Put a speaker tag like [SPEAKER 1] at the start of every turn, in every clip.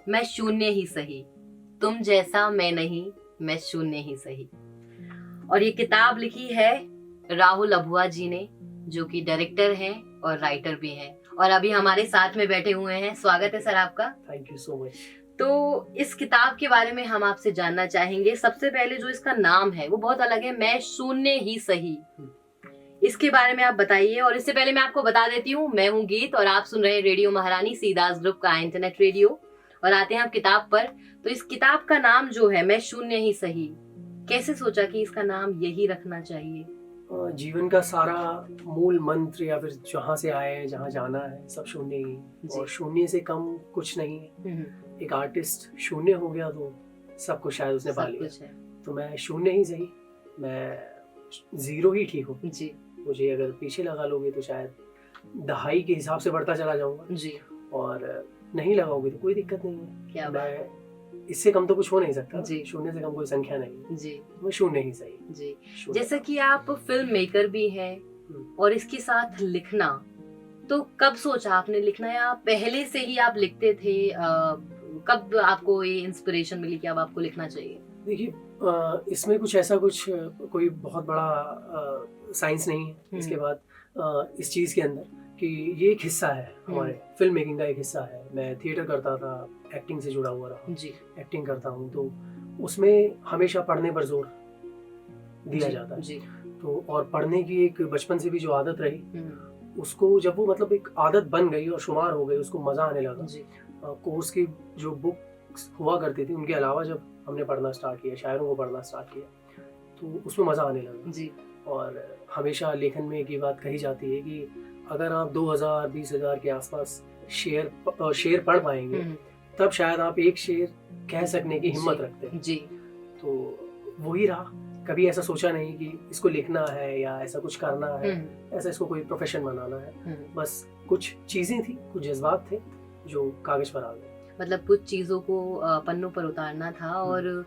[SPEAKER 1] मैं शून्य ही सही, तुम जैसा मैं नहीं, मैं शून्य ही सही। और ये किताब लिखी है राहुल अभुआ जी ने, जो कि डायरेक्टर हैं और राइटर भी हैं, और अभी हमारे साथ में बैठे हुए हैं। स्वागत है सर आपका।
[SPEAKER 2] Thank you so much.
[SPEAKER 1] तो इस किताब के बारे में हम आपसे जानना चाहेंगे। सबसे पहले जो इसका नाम है वो बहुत अलग है, मैं शून्य ही सही। इसके बारे में आप बताइए। और इससे पहले मैं आपको बता देती हूँ, मैं हूँ गीत और आप सुन रहे हैं रेडियो महारानी, सीदास ग्रुप का इंटरनेट रेडियो। और आते हैं आप किताब पर। तो इस किताब का नाम जो है मैं शून्य ही सही, कैसे सोचा कि इसका नाम यही रखना चाहिए?
[SPEAKER 2] जीवन का सारा मूल मंत्र या फिर जहाँ से आए हैं, जहाँ जाना है, सब शून्य ही है। और शून्य से कम कुछ नहीं है। एक आर्टिस्ट शून्य हो गया तो सब कुछ शायद उसने पा लिया। तो मैं शून्य ही सही, मैं जीरो ही ठीक हूँ जी। मुझे अगर पीछे लगा लोगे तो शायद दहाई के हिसाब से बढ़ता चला जाऊंगा जी। और नहीं लगाओगे तो कोई दिक्कत नहीं है। क्या मैं इससे कम तो कुछ हो नहीं सकता जी। शून्य से कम कोई संख्या नहीं जी। मैं शून्य ही सही जी।
[SPEAKER 1] जैसा कि आप फिल्म मेकर भी हैं और इसके साथ लिखना, तो कब सोचा आपने लिखना, या पहले से ही आप लिखते थे? कब आपको ये इंस्पिरेशन मिली कि अब आपको लिखना चाहिए?
[SPEAKER 2] देखिए, इसमें कुछ ऐसा कुछ कोई बहुत बड़ा साइंस नहीं है इसके बाद इस चीज़ के अंदर कि ये एक हिस्सा है हमारे फिल्म मेकिंग का, एक हिस्सा है। मैं थिएटर करता था, एक्टिंग से जुड़ा हुआ रहा जी। एक्टिंग करता हूँ तो उसमें हमेशा पढ़ने पर जोर दिया जाता है जी। तो और पढ़ने की एक बचपन से भी जो आदत रही, उसको जब वो मतलब एक आदत बन गई और शुमार हो गई, उसको मज़ा आने लगा जी। कोर्स की जो बुक्स हुआ करती थी उनके अलावा जब हमने पढ़ना स्टार्ट किया, शायरों को पढ़ना स्टार्ट किया, तो उसमें मज़ा आने लगा जी। और हमेशा लेखन में एक ये बात कही जाती है कि अगर आप 2000-20,000 के आसपास शेर पढ़ पाएंगे तब शायद आप एक शेर कह सकने की हिम्मत रखते हैं जी। तो वही रहा, कभी ऐसा सोचा नहीं कि इसको लिखना है या ऐसा कुछ करना है, ऐसा इसको कोई प्रोफेशन बनाना है। बस कुछ चीज़ें थी, कुछ जज्बात थे जो कागज पर आ गए।
[SPEAKER 1] मतलब कुछ चीजों को पन्नों पर उतारना था और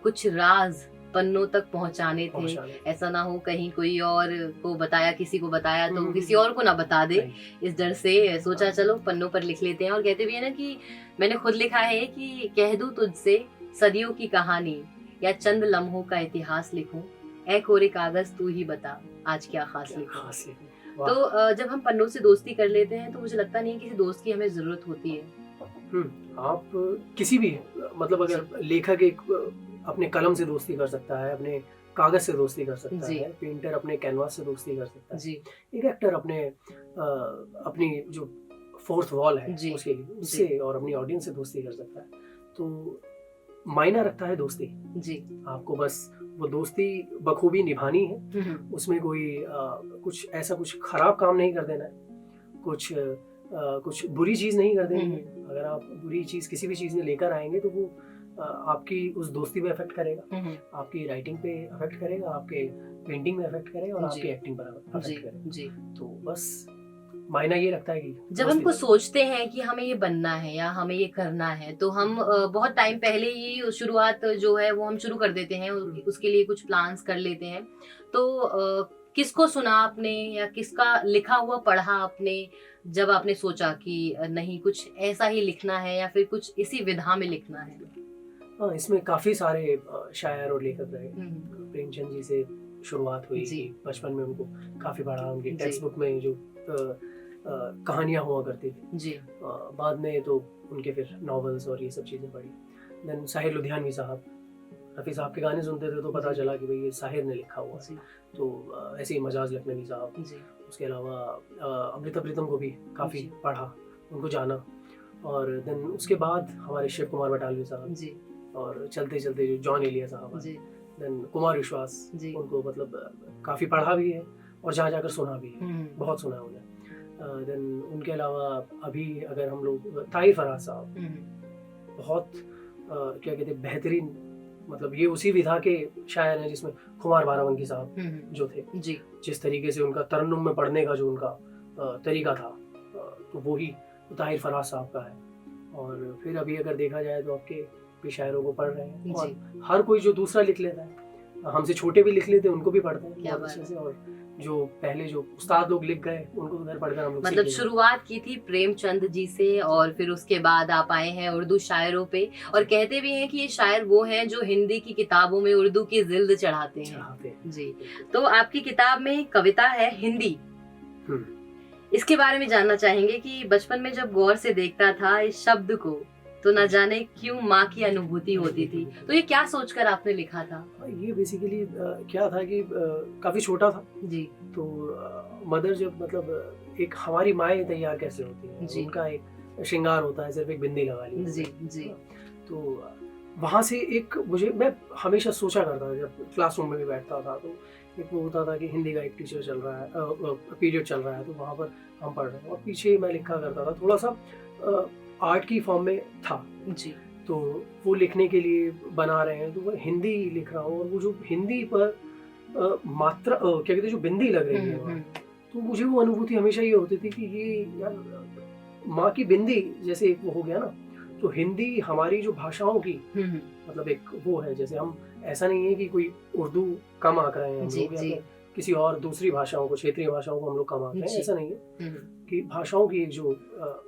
[SPEAKER 1] कुछ राज पन्नों तक पहुंचाने थे। ऐसा ना हो कहीं कोई और को बताया, किसी को बताया तो किसी और को ना बता दे, इस डर से सोचा चलो पन्नों पर लिख लेते हैं। और कहते भी है ना कि मैंने खुद लिखा है कि कह दूं तुझसे सदियों की कहानी या चंद लम्हों का इतिहास लिखूं, ऐ कोरे कागज तू ही बता आज क्या खास लिखूं। तो जब हम पन्नों से दोस्ती कर लेते हैं तो मुझे लगता नहीं है किसी दोस्त की हमें जरूरत होती है।
[SPEAKER 2] आप किसी भी मतलब अगर लेखक एक अपने कलम से दोस्ती कर सकता है, अपने कागज से दोस्ती कर सकता है, पेंटर अपने कैनवास से दोस्ती कर सकता है जी। एक एक्टर अपनी जो फोर्थ वॉल है उसके लिए, उससे और अपनी ऑडियंस से दोस्ती कर सकता है। तो मायना रखता है दोस्ती जी। आपको बस वो दोस्ती बखूबी निभानी है, उसमें कोई कुछ ऐसा कुछ खराब काम नहीं कर देना है, कुछ बुरी चीज़ नहीं कर देनी है। अगर आप बुरी चीज़ किसी भी चीज़ में लेकर आएंगे तो वो आपकी उस दोस्ती पे अफेक्ट करेगा, आपकी राइटिंग पे अफेक्ट करेगा, आपके पेंटिंग में अफेक्ट करेगा और आपकी एक्टिंग पर अफेक्ट करेगा जी। तो बस मायना ये रखता है कि
[SPEAKER 1] जब हमको सोचते हैं कि हमें ये बनना है या हमें ये करना है, तो हम बहुत टाइम पहले ही शुरुआत जो है वो हम शुरू कर देते हैं, उसके लिए कुछ प्लान्स कर लेते हैं। तो किसको सुना आपने या किसका लिखा हुआ पढ़ा आपने जब आपने सोचा कि नहीं कुछ ऐसा ही लिखना है या फिर कुछ इसी विधा में लिखना है?
[SPEAKER 2] हाँ, इसमें काफ़ी सारे शायर और लेखक रहे। प्रेमचंद जी से शुरुआत हुई, बचपन में उनको काफ़ी पढ़ा, उनकी टेक्स्ट बुक में जो कहानियाँ हुआ करती थी जी। बाद में तो उनके फिर नॉवेल्स और ये सब चीज़ें पढ़ी। देन साहिर लुधियानवी साहब, रफ़ी साहब के गाने सुनते थे तो पता चला कि भाई ये साहिर ने लिखा हुआ है। तो ऐसे ही मजाज लखनवी साहब, उसके अलावा अमृता प्रीतम को भी काफ़ी पढ़ा, उनको जाना। और देन उसके बाद हमारे शिव कुमार बटालवी साहब जी। और चलते चलते जो जॉन एलिया साहब, देन कुमार विश्वास, उनको मतलब काफ़ी पढ़ा भी है और जहाँ जाकर सुना भी है, बहुत सुना है उन्हें। देन उनके अलावा अभी अगर हम लोग ताहिर फराज साहब, बहुत क्या कहते हैं बेहतरीन, मतलब ये उसी विधा के शायर हैं जिसमें कुमार बारावंकी साहब जो थे जी। जिस तरीके से उनका तरन्नुम में पढ़ने का जो उनका तरीका था, तो वो ही ताहिर फराज साहब का है। और फिर अभी अगर देखा जाए तो आपके भी शायरों को पढ़ रहे हैं और हर कोई जो दूसरा लिख लेता है, हमसे छोटे भी लिख लेते हैं, उनको भी पढ़ते हैं बहुत अच्छे से। और जो पहले जो उस्ताद लोग लिख गए उनको घर पढ़कर हम लोग
[SPEAKER 1] मतलब
[SPEAKER 2] सीख गए।
[SPEAKER 1] शुरुआत की थी प्रेमचंद जी से और फिर उसके बाद आप आए हैं उर्दू शायरों पे, और कहते भी हैं कि ये शायर वो हैं जो हिंदी की किताबों में उर्दू की जिल्द चढ़ाते हैं।
[SPEAKER 2] चाहते हैं।
[SPEAKER 1] जी। तो आपकी किताब में कविता है हिंदी,
[SPEAKER 2] हम्म,
[SPEAKER 1] इसके बारे में जानना चाहेंगे कि बचपन में जब गौर से देखता था इस शब्द को तो न जाने क्यों माँ की अनुभूति होती थी, तो ये क्या सोचकर आपने लिखा था?
[SPEAKER 2] ये बेसिकली क्या था कि काफी छोटा था,
[SPEAKER 1] जी
[SPEAKER 2] तो मदर जब मतलब एक हमारी माएँ तैयार कैसे होती हैं,
[SPEAKER 1] जी।
[SPEAKER 2] उनका एक श्रृंगार होता है, सिर्फ एक बिंदी लगा ली
[SPEAKER 1] जी
[SPEAKER 2] उन्होंने।
[SPEAKER 1] जी।
[SPEAKER 2] तो वहाँ से एक मुझे, मैं हमेशा सोचा करता था जब क्लासरूम में भी बैठता था, तो एक वो होता था कि हिंदी का एक टीचर चल रहा है, पीरियड चल रहा है, तो वहाँ पर हम पढ़ रहे हैं और पीछे मैं लिखा करता था, थोड़ा सा आर्ट की फॉर्म में था,
[SPEAKER 1] जी।
[SPEAKER 2] तो वो लिखने के लिए बना रहे हैं तो वो हिंदी लिख रहा हूँ, और वो जो हिंदी पर मात्रा क्या कहते हैं जो बिंदी लग रही है वहाँ, तो मुझे वो अनुभूति हमेशा ये होती थी कि ये यार माँ की बिंदी जैसे एक वो हो गया ना, तो हिंदी हमारी जो भाषाओं की मतलब एक वो है, जैसे हम ऐसा नहीं है कि कोई उर्दू कम आंक रहे हैं हम
[SPEAKER 1] जी
[SPEAKER 2] लोग, या
[SPEAKER 1] जी।
[SPEAKER 2] फिर किसी और दूसरी भाषाओं को, क्षेत्रीय भाषाओं को हम लोग कम आंक रहे हैं,
[SPEAKER 1] जी।
[SPEAKER 2] ऐसा नहीं है कि भाषाओं की एक जो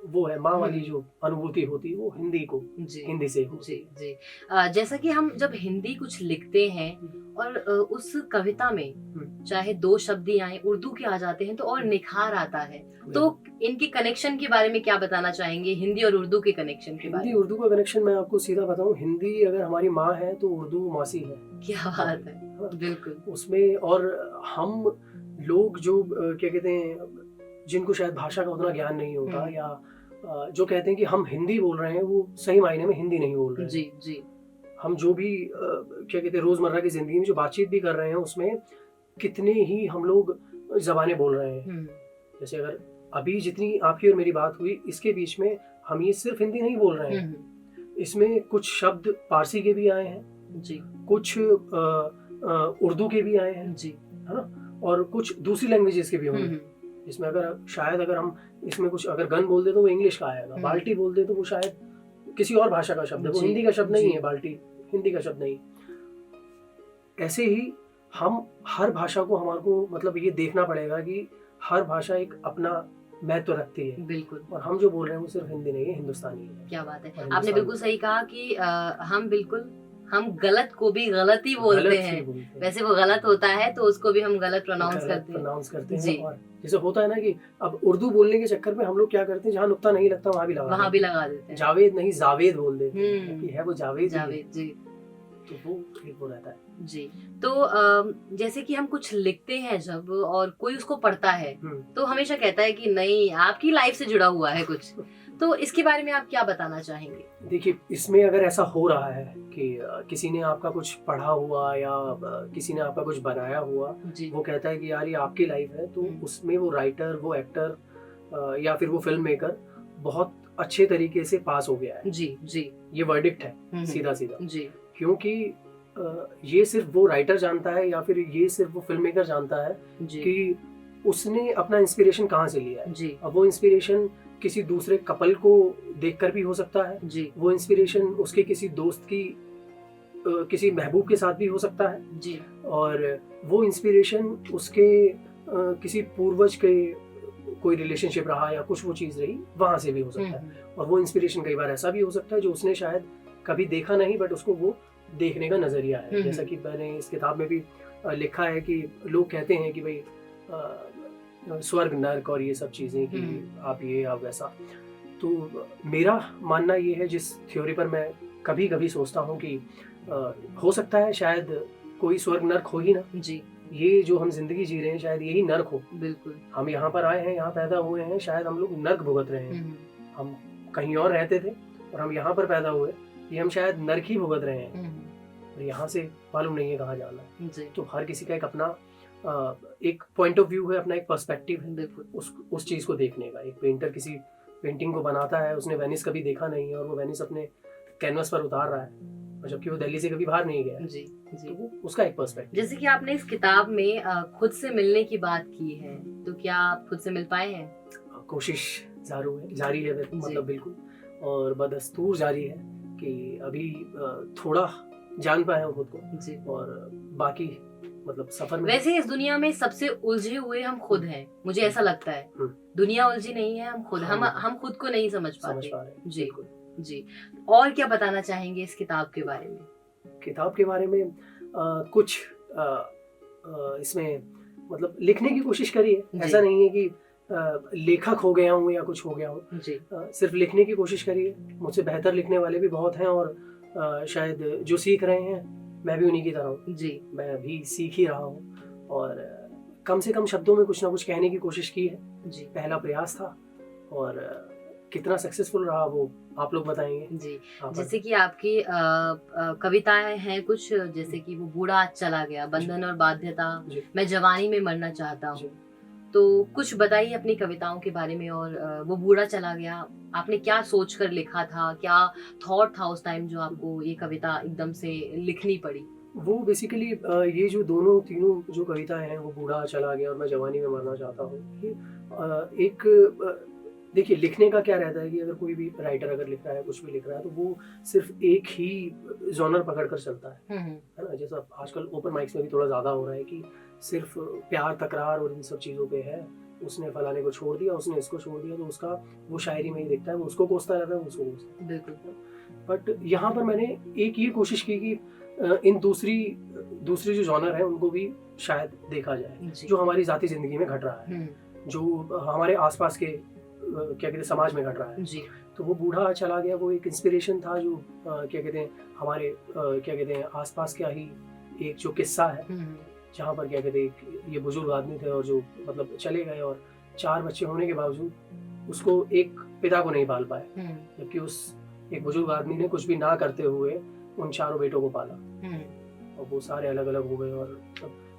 [SPEAKER 2] वो है माँ वाली जो अनुभूति होती है वो हिंदी को,
[SPEAKER 1] जी
[SPEAKER 2] हिंदी से होती
[SPEAKER 1] जी
[SPEAKER 2] है।
[SPEAKER 1] जी। जैसा कि हम जब हिंदी कुछ लिखते हैं और उस कविता में चाहे दो शब्द ही आए उर्दू के आ जाते हैं तो और निखार आता है, तो इनके कनेक्शन के बारे में क्या बताना चाहेंगे, हिंदी और उर्दू के कनेक्शन के बारे
[SPEAKER 2] हिंदी
[SPEAKER 1] में?
[SPEAKER 2] उर्दू का कनेक्शन मैं आपको सीधा बताऊं, हिंदी अगर हमारी माँ है तो उर्दू मौसी है।
[SPEAKER 1] क्या बात है, बिल्कुल।
[SPEAKER 2] उसमें और हम लोग जो क्या कहते हैं जिनको शायद भाषा का उतना ज्ञान नहीं होता, या जो कहते हैं कि हम हिंदी बोल रहे हैं, वो सही मायने में हिंदी नहीं बोल रहे हैं।
[SPEAKER 1] जी जी।
[SPEAKER 2] हम जो भी क्या कहते हैं रोजमर्रा की जिंदगी में जो बातचीत भी कर रहे हैं उसमें कितने ही हम लोग जबानें बोल रहे हैं। जैसे अगर अभी जितनी आपकी और मेरी बात हुई, इसके बीच में हम ये सिर्फ हिंदी नहीं बोल रहे हैं, इसमें कुछ शब्द पारसी के भी आए हैं
[SPEAKER 1] जी,
[SPEAKER 2] कुछ उर्दू के भी आए हैं
[SPEAKER 1] जी।
[SPEAKER 2] है ना, और कुछ दूसरी लैंग्वेजेस के भी होंगे, जिसमें अगर शायद अगर हम इसमें कुछ अगर गन बोल दे तो वो इंग्लिश का आएगा, बाल्टी बोल दे तो वो शायद किसी और भाषा का शब्द है, वो
[SPEAKER 1] जी,
[SPEAKER 2] हिंदी का शब्द नहीं
[SPEAKER 1] जी।
[SPEAKER 2] है, बाल्टी हिंदी का शब्द नहीं। ऐसे ही हम हर भाषा को हमारे को मतलब ये देखना पड़ेगा कि हर भाषा एक अपना महत्व रखती है,
[SPEAKER 1] बिल्कुल।
[SPEAKER 2] और हम जो बोल रहे हैं वो सिर्फ हिंदी नहीं है, हिंदुस्तानी है।
[SPEAKER 1] क्या बात है,
[SPEAKER 2] और
[SPEAKER 1] आपने
[SPEAKER 2] हिंदुस्तानी
[SPEAKER 1] बिल्कुल सही कहा कि हम गलत को भी गलत ही बोलते
[SPEAKER 2] गलत ही
[SPEAKER 1] हैं,
[SPEAKER 2] बोलते हैं।
[SPEAKER 1] वैसे वो गलत होता है तो उसको भी हम गलत प्रोनाउंस करते हैं। जी।
[SPEAKER 2] और जैसे होता है ना कि अब उर्दू बोलने के चक्कर में हम लोग क्या करते हैं, जहाँ नुक्ता नहीं लगता वहाँ भी लगा
[SPEAKER 1] वहाँ भी लगा देते हैं।
[SPEAKER 2] जावेद नहीं जावेद बोल देते हैं कि है वो जावेद ही है।
[SPEAKER 1] जावेद जी।
[SPEAKER 2] तो वो एक वो रहता है।
[SPEAKER 1] जी। तो जैसे कि हम कुछ लिखते हैं जब और कोई उसको पढ़ता है तो हमेशा कहता है कि नहीं आपकी लाइफ से जुड़ा हुआ है कुछ, तो इसके बारे में आप क्या बताना चाहेंगे?
[SPEAKER 2] देखिए, इसमें अगर ऐसा हो रहा है कि किसी ने आपका कुछ पढ़ा हुआ या किसी ने आपका कुछ बनाया हुआ, वो कहता है कि यार ये आपकी लाइफ है, तो उसमें वो राइटर, वो एक्टर या फिर वो फिल्म मेकर बहुत अच्छे तरीके से पास हो गया है।
[SPEAKER 1] जी जी।
[SPEAKER 2] ये वर्डिक्ट है सीधा सीधा
[SPEAKER 1] जी।
[SPEAKER 2] क्योंकि ये सिर्फ वो राइटर जानता है या फिर ये सिर्फ वो फिल्म मेकर जानता है कि उसने अपना इंस्पिरेशन कहाँ से लिया है।
[SPEAKER 1] जी।
[SPEAKER 2] अब वो इंस्पिरेशन किसी दूसरे कपल को देखकर भी हो सकता है
[SPEAKER 1] जी।
[SPEAKER 2] वो इंस्पिरेशन उसके किसी दोस्त की किसी महबूब के साथ भी हो सकता है
[SPEAKER 1] जी।
[SPEAKER 2] और वो इंस्पिरेशन उसके किसी पूर्वज के कोई रिलेशनशिप रहा या कुछ वो चीज़ रही वहाँ से भी हो सकता है। और वो इंस्पिरेशन कई बार ऐसा भी हो सकता है जो उसने शायद कभी देखा नहीं बट उसको वो देखने का नजरिया है। जैसा कि मैंने इस किताब में भी लिखा है कि लोग कहते हैं कि भाई स्वर्ग नर्क और ये सब चीज़ें कि आप ये आप वैसा, तो मेरा मानना ये है जिस थ्योरी पर मैं कभी कभी सोचता हूँ कि हो सकता है शायद कोई स्वर्ग नर्क हो ही ना जी, ये जो हम जिंदगी जी रहे हैं शायद यही नर्क हो। बिल्कुल, हम यहाँ पर आए हैं, यहाँ पैदा हुए हैं, शायद हम लोग नर्क भुगत रहे हैं। हम कहीं और रहते थे और हम यहाँ पर पैदा हुए, ये हम शायद नर्क ही भुगत रहे हैं और यहाँ से मालूम नहीं है कहाँ जाना है। तो हर किसी का एक अपना एक पॉइंट ऑफ व्यू है, अपना एक पर्सपेक्टिव है उस चीज़ को देखने का। एक पेंटर किसी पेंटिंग को बनाता है, उसने वेनिस कभी देखा नहीं है और वो वेनिस अपने कैनवस पर उतार रहा है और जबकि वो दिल्ली से कभी बाहर नहीं गया जी, जी। तो वो उसका एक पर्सपेक्टिव।
[SPEAKER 1] जैसे कि आपने इस किताब में खुद से मिलने की बात की है, तो क्या आप खुद से मिल पाए हैं?
[SPEAKER 2] कोशिश जारी है मतलब बिल्कुल, और बदस्तूर जारी है कि अभी थोड़ा जान पाए हम खुद को जी। और बाकी मतलब सफर में।
[SPEAKER 1] वैसे इस दुनिया में सबसे उलझे हुए हम खुद हैं, मुझे ऐसा लगता है। दुनिया उलझी नहीं है, हम खुद, हम खुद को नहीं समझ
[SPEAKER 2] पा
[SPEAKER 1] पाते।
[SPEAKER 2] रहे
[SPEAKER 1] जी
[SPEAKER 2] बिल्कुल।
[SPEAKER 1] जी। और क्या बताना चाहेंगे इस किताब के बारे में?
[SPEAKER 2] किताब के बारे में कुछ इसमें मतलब लिखने की कोशिश करी है, ऐसा नहीं है कि लेखक हो गया हूँ या कुछ हो गया हूँ जी। सिर्फ लिखने की कोशिश करी है। मुझसे बेहतर लिखने वाले भी बहुत हैं और शायद जो सीख रहे हैं मैं भी उन्हीं की तरह हूँ जी। मैं भी सीख ही रहा हूँ और कम से कम शब्दों में कुछ ना कुछ कहने की कोशिश की है जी। पहला प्रयास था और कितना सक्सेसफुल रहा वो आप लोग बताएंगे जी।
[SPEAKER 1] जैसे कि आपकी कविताएं हैं कुछ, जैसे कि वो बूढ़ा चला गया, बंधन और बाध्यता, मैं जवानी में मरना चाहता हूँ, तो कुछ बताइए अपनी कविताओं के बारे में। और वो बूढ़ा चला गया, आपने क्या सोचकर लिखा था, क्या थॉट था उस टाइम जो आपको ये कविता एकदम से लिखनी पड़ी?
[SPEAKER 2] वो बेसिकली ये जो दोनों तीनों जो कविताएं हैं, वो बूढ़ा चला गया और मैं जवानी में मरना चाहता हूँ, ये एक देखिए लिखने का क्या रहता है कि अगर कोई भी राइटर अगर लिख रहा है, कुछ भी लिख रहा है, तो वो सिर्फ एक ही जॉनर पकड़ कर चलता है ना। जैसा आजकल ओपन माइक्स में भी थोड़ा ज्यादा हो रहा है कि सिर्फ प्यार तकरार और इन सब चीजों पे है, उसने फलाने को छोड़ दिया, उसने इसको छोड़ दिया, तो उसका वो शायरी में ही दिखता है, वो उसको कोसता रहता है, वो उसको कोसता है। बिल्कुल। बट यहाँ पर मैंने एक ये कोशिश की कि इन दूसरी जो जॉनर है उनको भी शायद देखा जाए, जो हमारी जाती जिंदगी में घट रहा है, जो हमारे आसपास के क्या कहते हैं समाज में घट रहा है जी। तो वो बूढ़ा चला गया, वो एक इंस्पिरेशन था जो क्या कहते हैं हमारे क्या कहते हैं आसपास का ही एक जो किस्सा है, जहाँ पर क्या कहते हैं ये बुजुर्ग आदमी थे और जो मतलब चले गए और 4 बच्चे होने के बावजूद उसको एक पिता को नहीं पाल पाए, जबकि उस एक बुजुर्ग आदमी ने कुछ भी ना करते हुए उन 4 बेटों को पाला और वो सारे अलग अलग हो गए और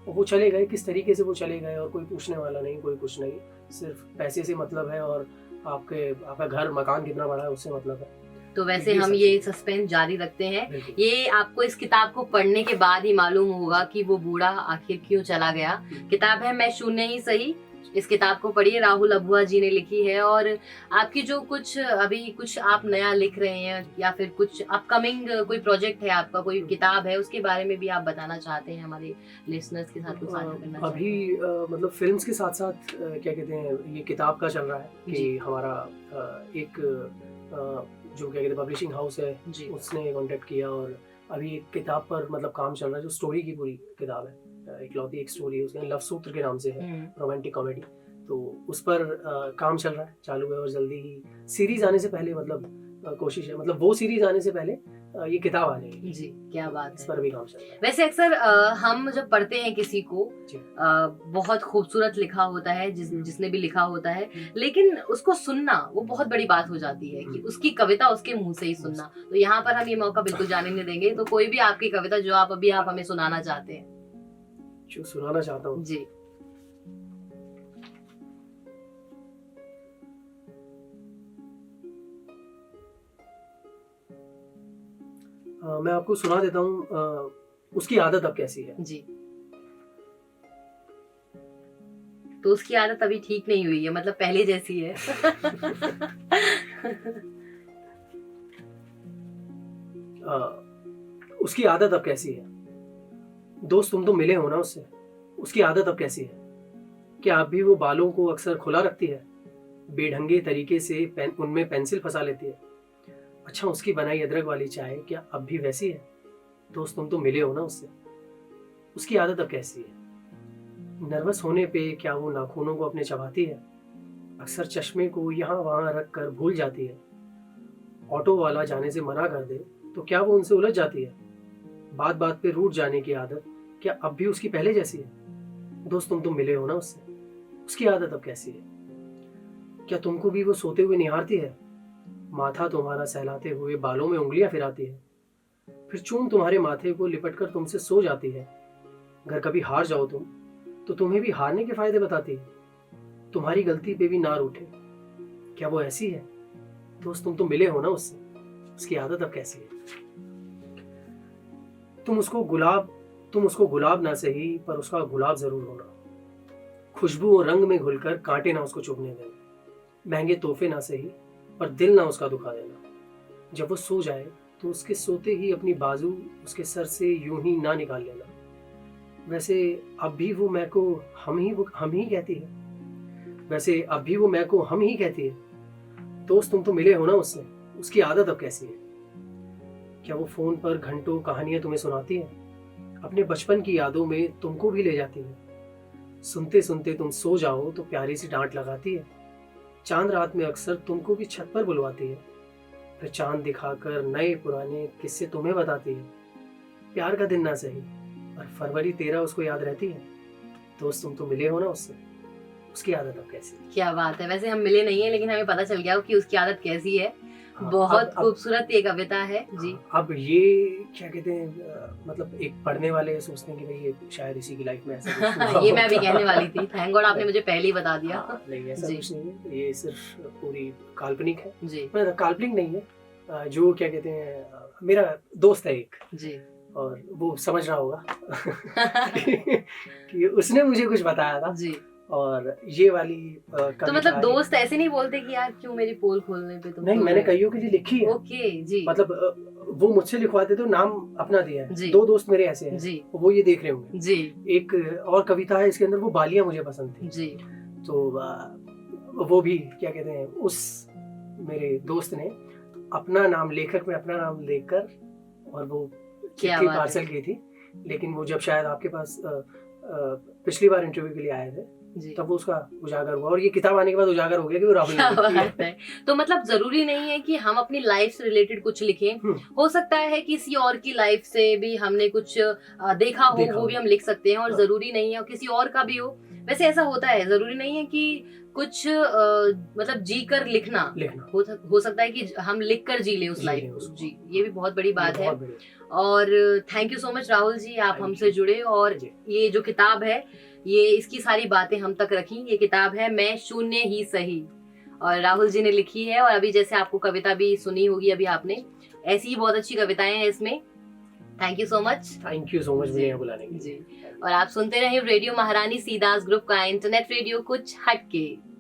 [SPEAKER 2] वो चले गए। किस तरीके से वो चले गए और कोई पूछने वाला नहीं, कोई कुछ नहीं, सिर्फ पैसे से मतलब है और आपका घर मकान कितना बड़ा है उससे मतलब है।
[SPEAKER 1] तो वैसे हम ये सस्पेंस जारी रखते हैं, ये आपको इस किताब को पढ़ने के बाद ही मालूम होगा कि वो बूढ़ा आखिर क्यों चला गया। किताब है मैं शून्य ही सही, इस किताब को पढ़िए, राहुल अबुआ जी ने लिखी है। और आपकी जो कुछ अभी कुछ आप नया लिख रहे हैं या फिर कुछ अपकमिंग कोई प्रोजेक्ट है आपका, कोई किताब है, उसके बारे में भी आप बताना चाहते हैं हमारे लिसनर्स के साथ साझा करना?
[SPEAKER 2] अभी मतलब फिल्म्स के साथ साथ क्या कहते हैं ये किताब का चल रहा है कि हमारा एक जो क्या कहते हैं पब्लिशिंग हाउस है उसने कांटेक्ट किया और अभी एक किताब पर मतलब काम चल रहा है, जो स्टोरी की पूरी किताब है, इकलौती एक स्टोरी है, उसके लव सूत्र के नाम से है, रोमांटिक कॉमेडी। तो उस पर काम चल रहा है, चालू है और जल्दी ही सीरीज आने से पहले मतलब कोशिश है, मतलब वो सीरीज आने से पहले ये किताब आ जाएगी जी। क्या बात है, इस पर भी काम चल रहा है।
[SPEAKER 1] वैसे अक्सर हम जब पढ़ते हैं किसी को बहुत खूबसूरत लिखा होता है, जिसने भी लिखा होता है, लेकिन उसको सुनना वो बहुत बड़ी बात हो जाती है कि उसकी कविता उसके मुंह से ही सुनना। तो यहाँ पर हम ये मौका बिल्कुल जाने नहीं देंगे, तो कोई भी आपकी कविता जो आप हमें सुनाना चाहते हैं।
[SPEAKER 2] जो सुनाना चाहता हूँ
[SPEAKER 1] जी।
[SPEAKER 2] मैं आपको सुना देता हूँ उसकी आदत अब कैसी है
[SPEAKER 1] जी। तो उसकी आदत अभी ठीक नहीं हुई है, मतलब पहले जैसी है।
[SPEAKER 2] उसकी आदत अब कैसी है, दोस्त तुम तो मिले हो ना उससे, उसकी आदत अब कैसी है, क्या अब भी वो बालों को अक्सर खुला रखती है, बेढंगे तरीके से उनमें पेंसिल फंसा लेती है, अच्छा उसकी बनाई अदरक वाली चाय क्या अब भी वैसी है, दोस्त तुम तो मिले हो ना उससे, उसकी आदत अब कैसी है, नर्वस होने पे क्या वो नाखूनों को अपने चबाती है, अक्सर चश्मे को यहाँ वहाँ रख कर भूल जाती है, ऑटो वाला जाने से मना कर दे तो क्या वो उनसे उलझ जाती है, बात बात पे रूठ जाने की आदत क्या अब भी उसकी पहले जैसी है, दोस्त तुम तो मिले हो ना उससे, उसकी आदत अब कैसी है, क्या तुमको भी वो सोते हुए निहारती है, माथा तुम्हारा सहलाते हुए बालों में उंगलियां फिराती है, फिर चूम तुम्हारे माथे को लिपट कर तुमसे सो जाती है, अगर कभी हार जाओ तुम तो तुम्हें भी हारने के फायदे बताती है, तुम्हारी गलती पे भी ना रूठे, क्या वो ऐसी है, दोस्त तुम तो मिले हो ना उससे, उसकी आदत अब कैसी है, तुम उसको गुलाब ना सही पर उसका गुलाब जरूर होना, खुशबू और रंग में घुलकर कांटे ना उसको चुभने देना, महंगे तोहफे ना सही पर दिल ना उसका दुखा देना, जब वो सो जाए तो उसके सोते ही अपनी बाजू उसके सर से यूं ही ना निकाल लेना, वैसे अब भी वो मैं को हम ही कहती है। वैसे अब भी वो मैं को हम ही कहती है। दोस्त तुम तो मिले हो ना उससे, उसकी आदत अब कैसी है? क्या वो फोन पर घंटों कहानियां तुम्हें सुनाती है? अपने बचपन की यादों में तुमको भी ले जाती है। सुनते सुनते तुम सो जाओ तो प्यारी सी डांट लगाती है। चांद रात में अक्सर तुमको भी छत पर बुलवाती है, फिर चांद दिखाकर नए पुराने किस्से तुम्हें बताती है। प्यार का दिन ना सही पर फरवरी 13 उसको याद रहती है। दोस्त तुम तो मिले हो ना उससे, उसकी आदत अब कैसी है?
[SPEAKER 1] क्या बात है। वैसे हम मिले नहीं है लेकिन हमें पता चल गया कि उसकी आदत कैसी है।
[SPEAKER 2] हाँ,
[SPEAKER 1] बहुत खूबसूरत ये कविता है जी।
[SPEAKER 2] अब ये क्या कहते हैं, मतलब एक पढ़ने वाले सोचते हैं कि भाई ये शायद इसी की लाइफ में ऐसा कुछ हुआ
[SPEAKER 1] ये मैं भी
[SPEAKER 2] होगा।
[SPEAKER 1] कहने वाली थी, थैंक गॉड आपने मुझे पहले ही बता दिया।
[SPEAKER 2] नहीं ऐसा
[SPEAKER 1] जी।
[SPEAKER 2] कुछ नहीं है, ये सिर्फ पूरी काल्पनिक है।
[SPEAKER 1] जी
[SPEAKER 2] मतलब काल्पनिक नहीं है, जो क्या कहते हैं, मेरा दोस्त है एक
[SPEAKER 1] जी।
[SPEAKER 2] और वो समझ रहा होगा कि उसने मुझे कुछ बताया था
[SPEAKER 1] जी।
[SPEAKER 2] और ये वाली
[SPEAKER 1] तो
[SPEAKER 2] कविता
[SPEAKER 1] मतलब
[SPEAKER 2] है।
[SPEAKER 1] दोस्त ऐसे नहीं बोलते कि यार क्यों मेरी पोल खोलने पे तुम
[SPEAKER 2] नहीं,
[SPEAKER 1] तो-
[SPEAKER 2] मैंने कईयों के लिए लिखी है।
[SPEAKER 1] ओके जी।
[SPEAKER 2] मतलब वो मुझसे लिखवाते तो नाम अपना दिया है।
[SPEAKER 1] जी।
[SPEAKER 2] 2 दोस्त मेरे ऐसे हैं,
[SPEAKER 1] जी
[SPEAKER 2] वो ये देख रहे होंगे।
[SPEAKER 1] जी
[SPEAKER 2] एक और कविता है, इसके अंदर वो बालियां मुझे पसंद थी,
[SPEAKER 1] जी।
[SPEAKER 2] तो वो भी क्या कहते हैं, उस मेरे दोस्त ने अपना नाम, लेखक में अपना नाम लेकर, और वो
[SPEAKER 1] क्या
[SPEAKER 2] चिट्ठी
[SPEAKER 1] बात है।
[SPEAKER 2] पार्सल की थी। लेकिन वो जब शायद आपके पास पिछली बार इंटरव्यू के लिए आए थे
[SPEAKER 1] जी।
[SPEAKER 2] तब वो उसका उजागर हुआ, और ये किताब आने के बाद उजागर हो गया कि वो राहुल
[SPEAKER 1] क्या
[SPEAKER 2] ने लिखी
[SPEAKER 1] बात
[SPEAKER 2] है।
[SPEAKER 1] है। तो मतलब जरूरी नहीं है कि हम अपनी लाइफ से रिलेटेड कुछ लिखें, हो सकता है किसी और की लाइफ से भी हमने कुछ देखा हो, वो भी हम लिख सकते हैं, और
[SPEAKER 2] हाँ।
[SPEAKER 1] जरूरी नहीं है किसी और का भी हो। वैसे ऐसा होता है, जरूरी नहीं है कि कुछ मतलब जी कर लिखना हो सकता है कि हम लिख कर जी ले उस
[SPEAKER 2] जी
[SPEAKER 1] लाइफ
[SPEAKER 2] ले
[SPEAKER 1] को।
[SPEAKER 2] उसको।
[SPEAKER 1] जी, ये भी बहुत बड़ी बात है।
[SPEAKER 2] बहुत बढ़िया।
[SPEAKER 1] और thank you so much Rahul ji, आप
[SPEAKER 2] Thank
[SPEAKER 1] हमसे
[SPEAKER 2] you.
[SPEAKER 1] जुड़े और
[SPEAKER 2] जी।
[SPEAKER 1] ये जो किताब है, ये इसकी सारी बातें हम तक रखी। ये किताब है मैं शून्य ही सही, और राहुल जी ने लिखी है। और अभी जैसे आपको कविता भी सुनी होगी अभी आपने, ऐसी ही बहुत अच्छी कविताएं हैं इसमें। Thank you so much.
[SPEAKER 2] Thank you so much मुझे यहाँ बुलाने के लिए।
[SPEAKER 1] जी। और आप सुनते रहे रेडियो महारानी सीदास ग्रुप का इंटरनेट रेडियो कुछ हटके।